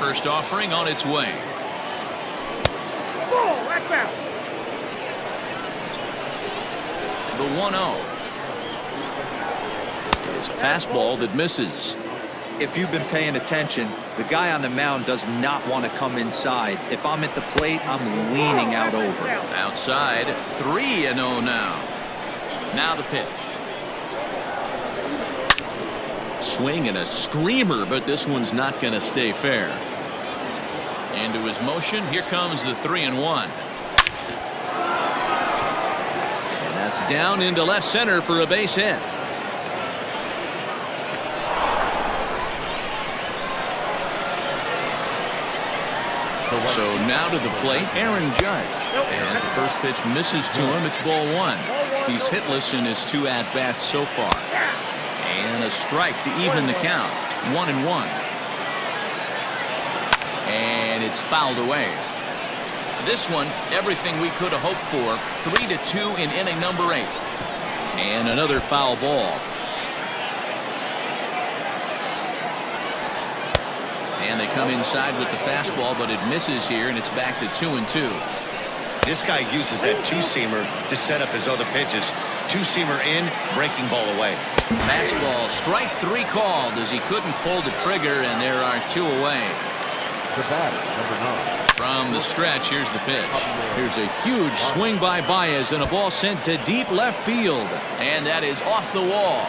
first offering on its way. The 1-0. It's a fastball that misses. If you've been paying attention, the guy on the mound does not want to come inside. If I'm at the plate, I'm leaning out over. Outside, 3-0 now. Now the pitch. Swing and a screamer, but this one's not going to stay fair. Into his motion, here comes the 3-1. And that's down into left center for a base hit. So now to the plate, Aaron Judge. As the first pitch misses to him, it's ball 1. He's hitless in his 2 at-bats so far. And a strike to even the count. 1-1. And it's fouled away. This one, everything we could have hoped for. 3-2 in inning number 8. And another foul ball. And they come inside with the fastball, but it misses here, and it's back to 2-2. This guy uses that two-seamer to set up his other pitches. Two-seamer in, breaking ball away. Fastball, strike 3 called as he couldn't pull the trigger, and there are 2 away. The batter, number 9. From the stretch, here's the pitch. Here's a huge swing by Baez, and a ball sent to deep left field, and that is off the wall.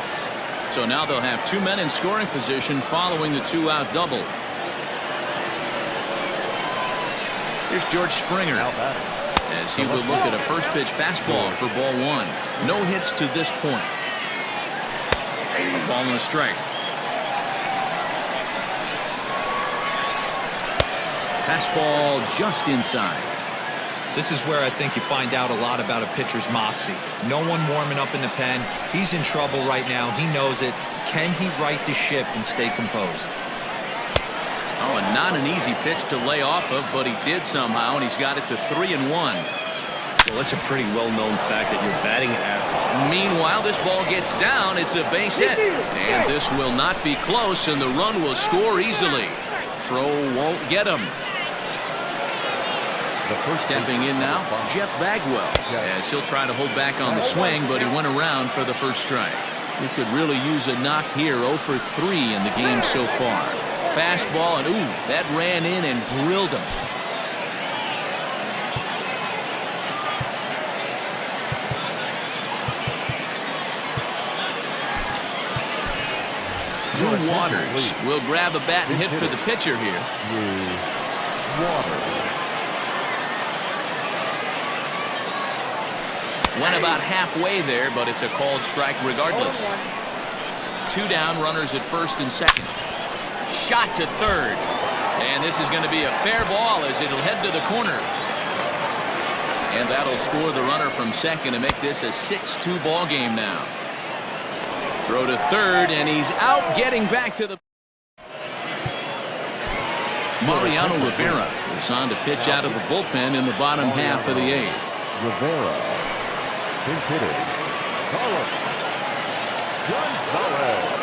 So now they'll have 2 men in scoring position following the 2-out double. Here's George Springer as he would look at a first pitch fastball for ball 1. No hits to this point. A ball and a strike. Fastball just inside. This is where I think you find out a lot about a pitcher's moxie. No one warming up in the pen. He's in trouble right now. He knows it. Can he right the ship and stay composed? Oh, and not an easy pitch to lay off of, but he did somehow, and he's got it to 3-1. Well, that's a pretty well-known fact that your batting average. Meanwhile, this ball gets down. It's a base hit, and this will not be close, and the run will score easily. Throw won't get him. Stepping in now, Jeff Bagwell, as he'll try to hold back on the swing, but he went around for the first strike. He could really use a knock here. 0 for 3 in the game so far. Fastball, and ooh, that ran in and drilled him. Drew Waters will grab a bat and hit for the pitcher here. Went about halfway there, but it's a called strike regardless. 2 down, runners at first and second. Shot to third, and this is going to be a fair ball as it'll head to the corner, and that'll score the runner from second to make this a 6-2 ball game now. Throw to third, and he's out, getting back to the. Mariano Rivera is on to pitch out of the bullpen in the bottom half of the 8th. Rivera, pinch hitter, Gonzalez.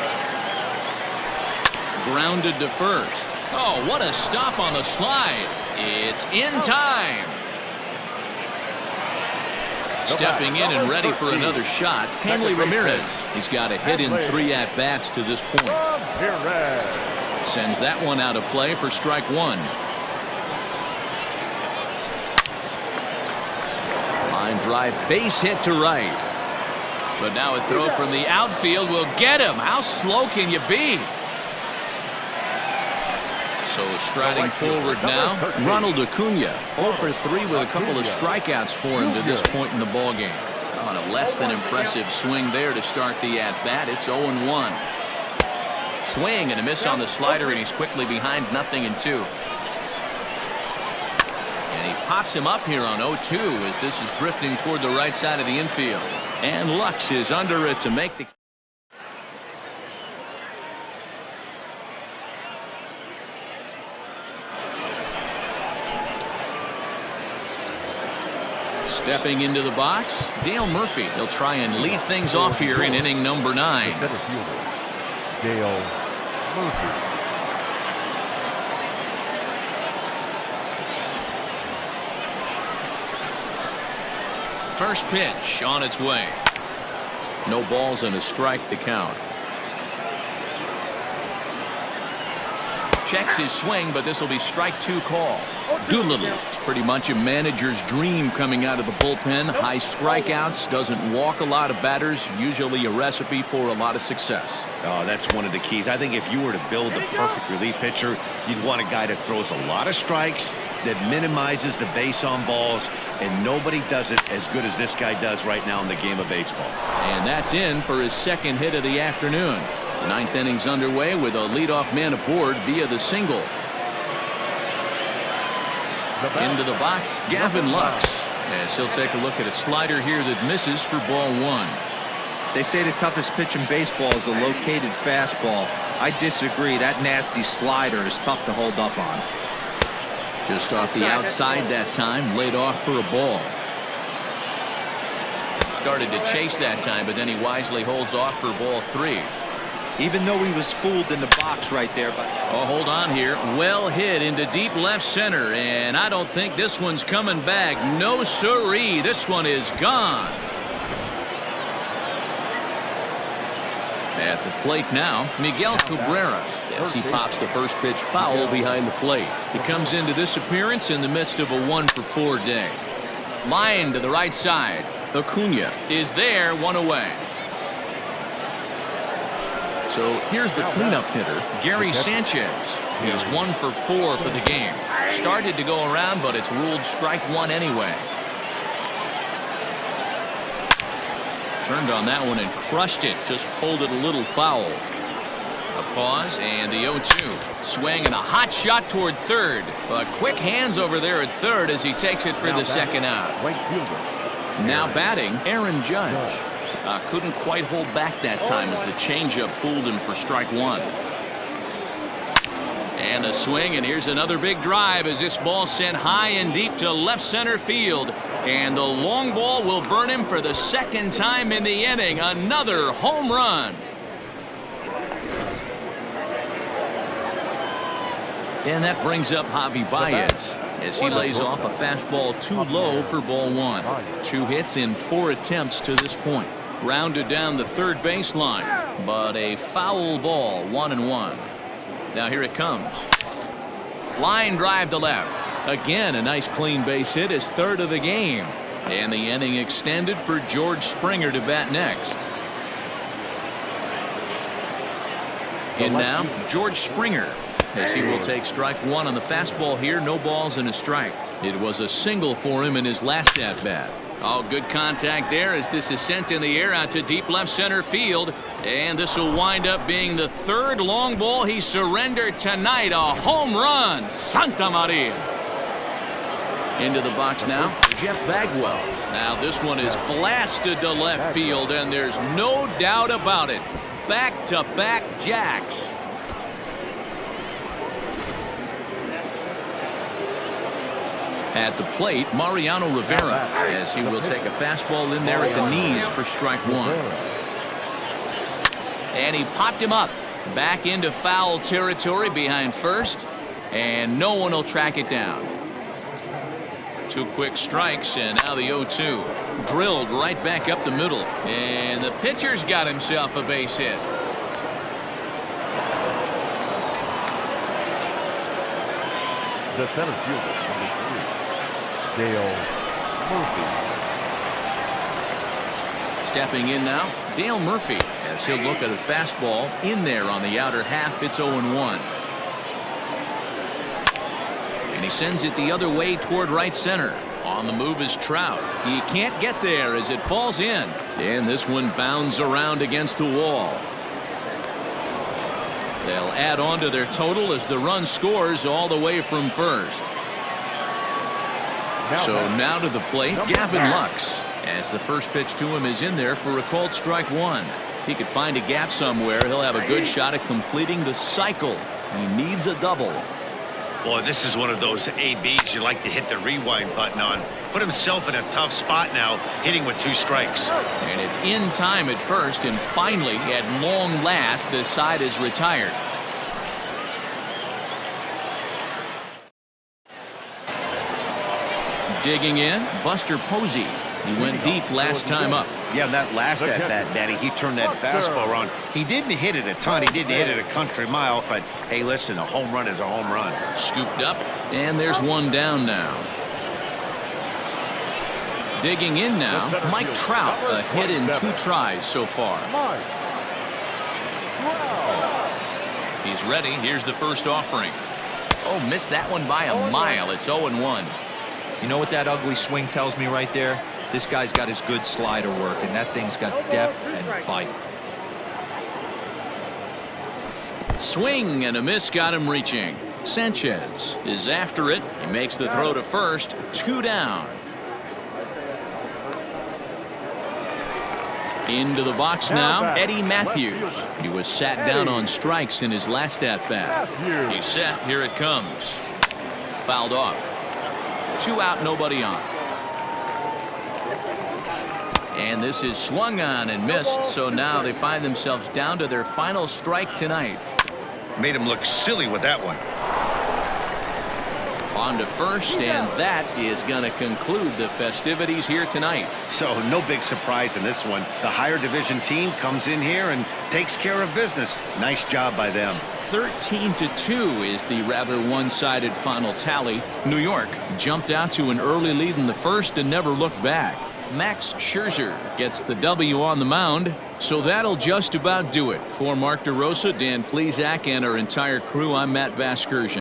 Grounded to first. Oh, what a stop on the slide. It's in time. Stepping in and ready for another shot, Hanley Ramirez. He's got a hit in 3 at-bats to this point. Sends that one out of play for strike 1. Line drive, base hit to right. But now a throw from the outfield will get him. How slow can you be? So striding forward now, Ronald Acuna, 0 for 3 with a couple of strikeouts for him to this point in the ballgame. On a less than impressive swing there to start the at-bat. It's 0-1. Swing and a miss on the slider, and he's quickly behind 0-2. And he pops him up here on 0-2 as this is drifting toward the right side of the infield. And Lux is under it to make the. Stepping into the box, Dale Murphy. He'll try and lead things off here in inning number 9. Dale Murphy. First pitch on its way. No balls and a strike to count. Checks his swing, but this will be strike 2 call. Doolittle. It's pretty much a manager's dream coming out of the bullpen. High strikeouts, doesn't walk a lot of batters, usually a recipe for a lot of success. Oh, that's one of the keys. I think if you were to build a perfect relief pitcher, you'd want a guy that throws a lot of strikes, that minimizes the base on balls, and nobody does it as good as this guy does right now in the game of baseball. And that's in for his second hit of the afternoon. The 9th inning's underway with a leadoff man aboard via the single. Into the box, Gavin Lux, as he'll take a look at a slider here that misses for ball 1. They say the toughest pitch in baseball is a located fastball. I disagree. That nasty slider is tough to hold up on. Just off the outside that time, laid off for a ball. Started to chase that time, but then he wisely holds off for ball 3. Even though he was fooled in the box right there. But oh, hold on here. Well hit into deep left center, and I don't think this one's coming back. No siree. This one is gone. At the plate now, Miguel Cabrera, as he pops the first pitch foul behind the plate. He comes into this appearance in the midst of a 1-for-4 day. Line to the right side. Acuna is there, 1 away. So here's the cleanup hitter, Gary Sanchez. He's 1-for-4 for the game. Started to go around, but it's ruled strike 1 anyway. Turned on that one and crushed it. Just pulled it a little foul. A pause and the 0-2. Swing and a hot shot toward third. But quick hands over there at third as he takes it for the second out. Now batting, Aaron Judge. Couldn't quite hold back that time as the changeup fooled him for strike 1. And a swing, and here's another big drive as this ball sent high and deep to left center field. And the long ball will burn him for the second time in the inning. Another home run. And that brings up Javi Baez as he lays off a fastball too low for ball 1. 2 hits in 4 attempts to this point. Grounded down the third baseline, but a foul ball, 1-1. Now here it comes. Line drive to left. Again, a nice clean base hit, his 3rd of the game. And the inning extended for George Springer to bat next. In now, George Springer, as he will take strike 1 on the fastball here. No balls and a strike. It was a single for him in his last at bat. Oh, good contact there as this is sent in the air out to deep left center field. And this will wind up being the 3rd long ball he surrendered tonight. A home run. Santa Maria. Into the box now, Jeff Bagwell. Now this one is blasted to left field, and there's no doubt about it. Back-to-back jacks. At the plate, Mariano Rivera, as he will take a fastball in there at the knees for strike 1. And he popped him up. Back into foul territory behind first, and no one will track it down. 2 quick strikes, and now the 0-2. Drilled right back up the middle, and the pitcher's got himself a base hit. The center fielder, number 3, Dale Murphy. Stepping in now, Dale Murphy, as he'll look at a fastball in there on the outer half. It's 0-1. And he sends it the other way toward right center. On the move is Trout. He can't get there as it falls in. And this one bounds around against the wall. They'll add on to their total as the run scores all the way from first. So now to the plate, Gavin Lux, as the first pitch to him is in there for a called strike 1. If he could find a gap somewhere, he'll have a good shot at completing the cycle. He needs a double. Boy, this is one of those ABs you like to hit the rewind button on. Put himself in a tough spot now, hitting with 2 strikes. And it's in time at first, and finally, at long last, the side is retired. Digging in, Buster Posey. He went deep last time up. Yeah, that last at bat, Danny, he turned that fastball around. He didn't hit it a ton. He didn't hit it a country mile. But, hey, listen, a home run is a home run. Scooped up, and there's one down now. Digging in now, Mike Trout, a hit in 2 tries so far. He's ready. Here's the first offering. Oh, missed that one by a mile. It's 0-1. You know what that ugly swing tells me right there? This guy's got his good slider work, and that thing's got depth and bite. Swing and a miss got him reaching. Sanchez is after it. He makes the throw to first. 2 down. Into the box now, Eddie Matthews. He was sat down on strikes in his last at-bat. He's set. Here it comes. Fouled off. 2 out, nobody on. And this is swung on and missed, so now they find themselves down to their final strike tonight. Made him look silly with that one. On to first, and that is going to conclude the festivities here tonight. So no big surprise in this one. The higher division team comes in here and takes care of business. Nice job by them. 13-2 is the rather one-sided final tally. New York jumped out to an early lead in the first and never looked back. Max Scherzer gets the W on the mound. So that'll just about do it. For Mark DeRosa, Dan Plesac, and our entire crew, I'm Matt Vasgersian.